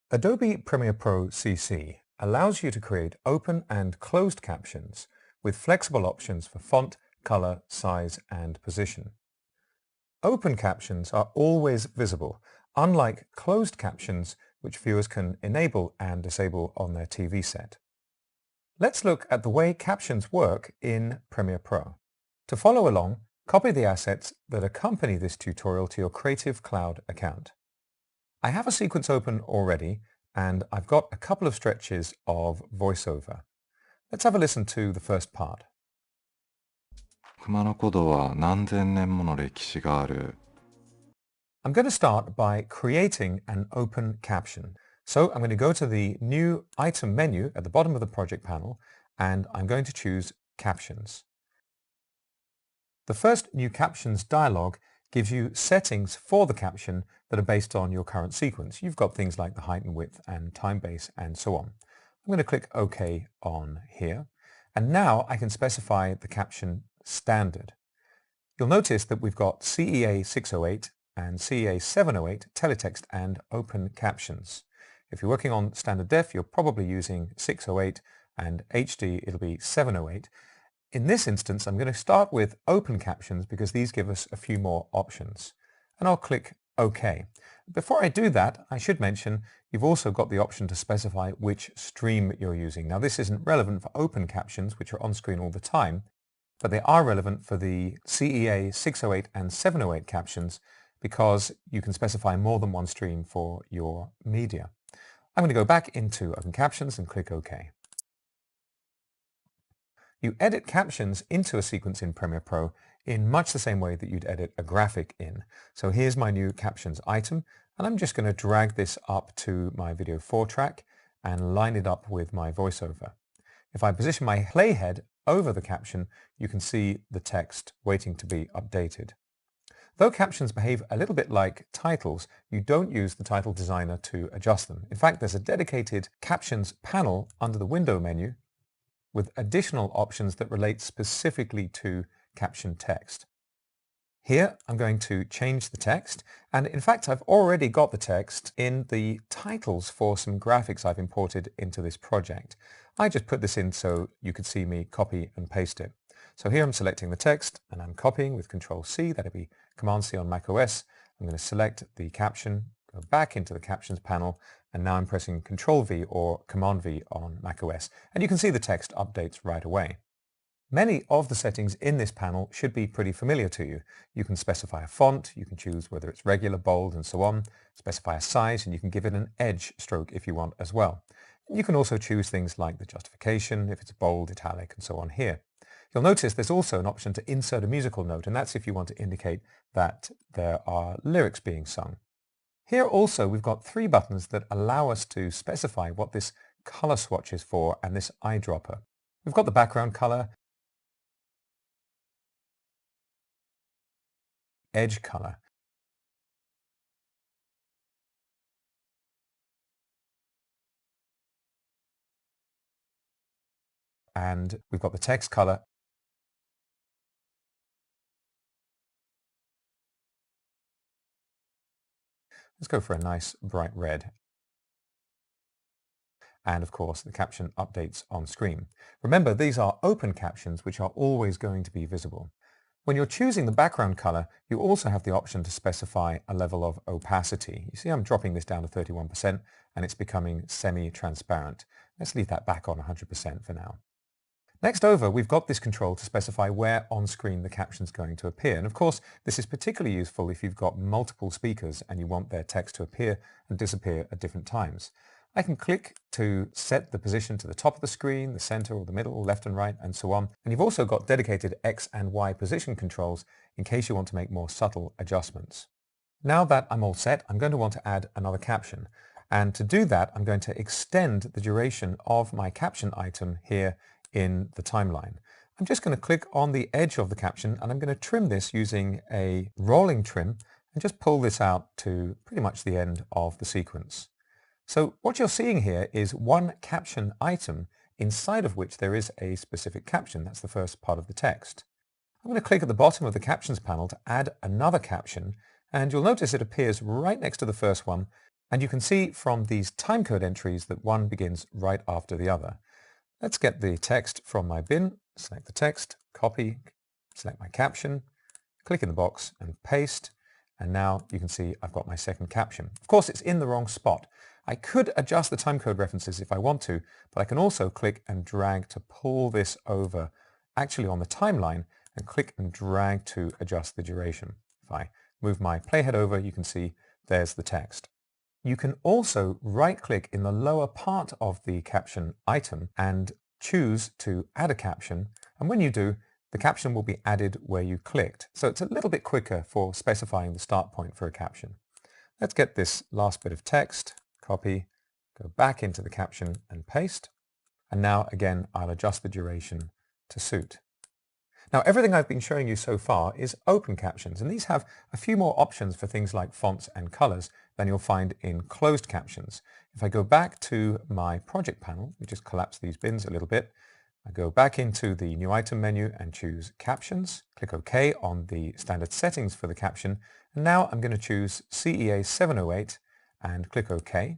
Adobe Premiere Pro CC allows you to create open and closed captions with flexible options for font, color, size, and position. Open captions are always visible, unlike closed captions which viewers can enable and disable on their TV set. Let's look at the way captions work in Premiere Pro. To follow along, copy the assets that accompany this tutorial to your Creative Cloud account. I have a sequence open already, and I've got a couple of stretches of voiceover. Let's have a listen to the first part. 熊野古道は何千年もの歴史がある。 I'm going to start by creating an open caption. So I'm going to go to the new item menu at the bottom of the project panel, and I'm going to choose Captions. The first New Captions dialog gives you settings for the caption that are based on your current sequence. You've got things like the height and width and time base and so on. I'm going to click OK on here, and now I can specify the caption standard. You'll notice that we've got CEA 608 and CEA 708 teletext and open captions. If you're working on standard def, you're probably using 608, and HD it'll be 708. In this instance, I'm going to start with open captions because these give us a few more options. And I'll click OK. Before I do that, I should mention you've also got the option to specify which stream you're using. Now this isn't relevant for open captions, which are on screen all the time, but they are relevant for the CEA 608 and 708 captions because you can specify more than one stream for your media. I'm going to go back into Open Captions and click OK. You edit captions into a sequence in Premiere Pro in much the same way that you'd edit a graphic in. So here's my new captions item, and I'm just going to drag this up to my video 4 track and line it up with my voiceover. If I position my playhead over the caption, you can see the text waiting to be updated. Though captions behave a little bit like titles, you don't use the title designer to adjust them. In fact, there's a dedicated Captions panel under the window menu with additional options that relate specifically to caption text. Here I'm going to change the text, and in fact I've already got the text in the titles for some graphics I've imported into this project. I just put this in so you could see me copy and paste it. So here I'm selecting the text and I'm copying with Control-C, that'll be Command-C on macOS. I'm going to select the caption, go back into the Captions panel, and now I'm pressing Control-V or Command-V on macOS, and you can see the text updates right away. Many of the settings in this panel should be pretty familiar to you. You can specify a font, you can choose whether it's regular, bold, and so on, specify a size, and you can give it an edge stroke if you want as well. You can also choose things like the justification, if it's bold, italic, and so on here. You'll notice there's also an option to insert a musical note, and that's if you want to indicate that there are lyrics being sung. Here also we've got 3 buttons that allow us to specify what this color swatch is for and this eyedropper. We've got the background color, edge color, and we've got the text color. Let's go for a nice bright red. And of course the caption updates on screen. Remember, these are open captions which are always going to be visible. When you're choosing the background color, you also have the option to specify a level of opacity. You see I'm dropping this down to 31% and it's becoming semi-transparent. Let's leave that back on 100% for now. Next over, we've got this control to specify where on screen the caption is going to appear. And of course, this is particularly useful if you've got multiple speakers and you want their text to appear and disappear at different times. I can click to set the position to the top of the screen, the center or the middle, left and right, and so on. And you've also got dedicated X and Y position controls in case you want to make more subtle adjustments. Now that I'm all set, I'm going to want to add another caption. And to do that, I'm going to extend the duration of my caption item here in the timeline. I'm just going to click on the edge of the caption and I'm going to trim this using a rolling trim and just pull this out to pretty much the end of the sequence. So what you're seeing here is one caption item inside of which there is a specific caption. That's the first part of the text. I'm going to click at the bottom of the Captions panel to add another caption, and you'll notice it appears right next to the first one And you can see from these timecode entries that one begins right after the other. Let's get the text from my bin, select the text, copy, select my caption, click in the box and paste. And now you can see I've got my second caption. Of course, it's in the wrong spot. I could adjust the timecode references if I want to, but I can also click and drag to pull this over actually on the timeline and click and drag to adjust the duration. If I move my playhead over, you can see there's the text. You can also right-click in the lower part of the caption item and choose to add a caption. And when you do, the caption will be added where you clicked. So it's a little bit quicker for specifying the start point for a caption. Let's get this last bit of text, copy, go back into the caption and paste. And now again, I'll adjust the duration to suit. Now everything I've been showing you so far is open captions, and these have a few more options for things like fonts and colors than you'll find in closed captions. If I go back to my project panel, we just collapse these bins a little bit. I go back into the new item menu and choose captions, click OK on the standard settings for the caption, and now I'm going to choose CEA 708 and click OK.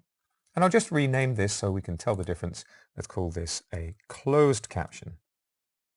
And I'll just rename this so we can tell the difference. Let's call this a closed caption.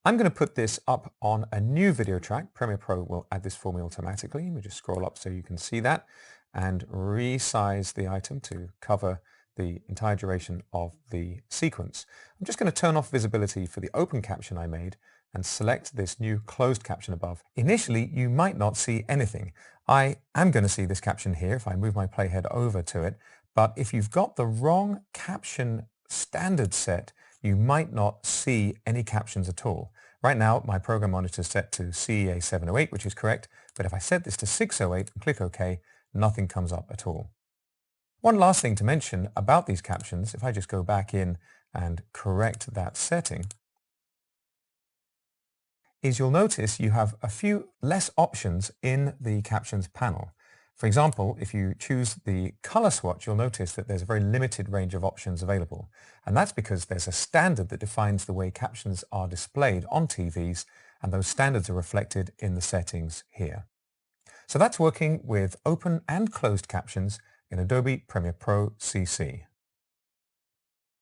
I'm going to put this up on a new video track. Premiere Pro will add this for me automatically. Let me just scroll up so you can see that and resize the item to cover the entire duration of the sequence. I'm just going to turn off visibility for the open caption I made and select this new closed caption above. Initially, you might not see anything. I am going to see this caption here if I move my playhead over to it, but if you've got the wrong caption standard set, you might not see any captions at all. Right now, my program monitor is set to CEA 708, which is correct, but if I set this to 608 and click OK, nothing comes up at all. One last thing to mention about these captions, if I just go back in and correct that setting, is you'll notice you have a few less options in the captions panel. For example, if you choose the color swatch, you'll notice that there's a very limited range of options available. And that's because there's a standard that defines the way captions are displayed on TVs, and those standards are reflected in the settings here. So that's working with open and closed captions in Adobe Premiere Pro CC.